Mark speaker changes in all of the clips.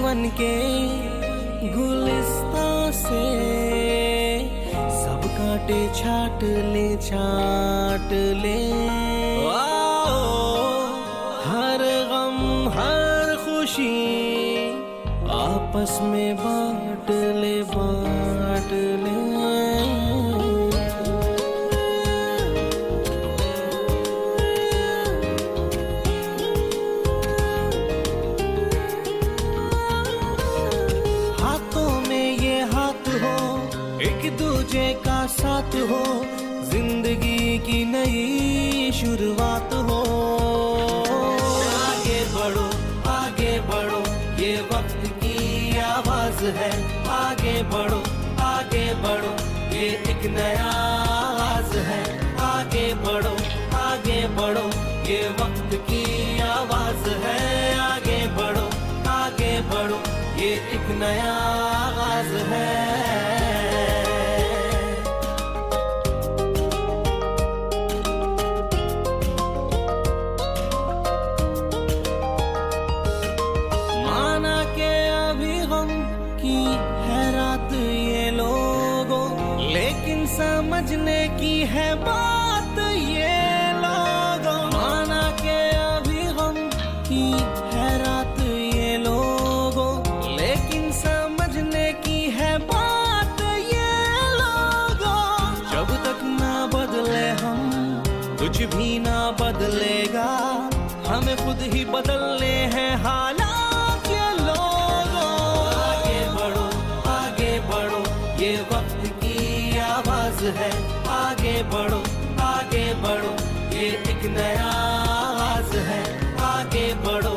Speaker 1: बनके गुलिस्तां से सब कांटे छाट ले हर गम हर खुशी आपस में बांट ले एक दूजे का साथ हो, जिंदगी की नई शुरुआत हो। आगे बढ़ो ये वक्त की आवाज है। आगे बढ़ो ये एक नया आगाज है। आगे बढ़ो ये वक्त की आवाज है। आगे बढ़ो ये एक नया आगाज है। ये लोगों लेकिन समझने की है बात ये लोगों। माना के अभी गम की है रात ये लोगों, लेकिन समझने की है बात ये लोगों। जब तक ना बदले हम कुछ भी ना बदलेगा, हमें खुद ही बदलने हैं हालात ये लोगों। ये वक्त की आवाज है। आगे बढ़ो ये एक नया आगाज है। आगे बढ़ो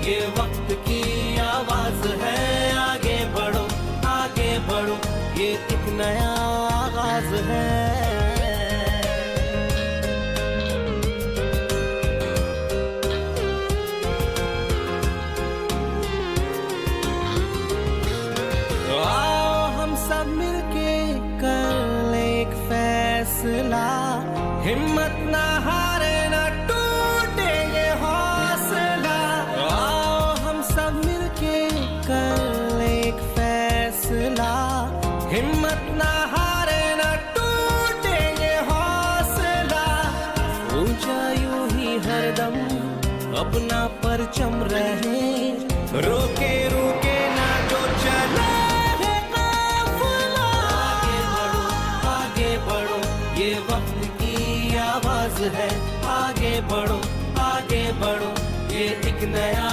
Speaker 1: ये वक्त की आवाज है। आगे बढ़ो ये एक नया आगाज है। सब मिलके कर ले एक फैसला, हिम्मत ना हारे ना टूटे ये हौसला। आओ हम सब मिलके कर ले एक फैसला, हिम्मत ना हारे ना टूटे ये हौसला। ऊंचा यूं ही हरदम अपना परचम रहे, रोके ना जो चले। ये वक्त की आवाज है। आगे बढ़ो ये एक नया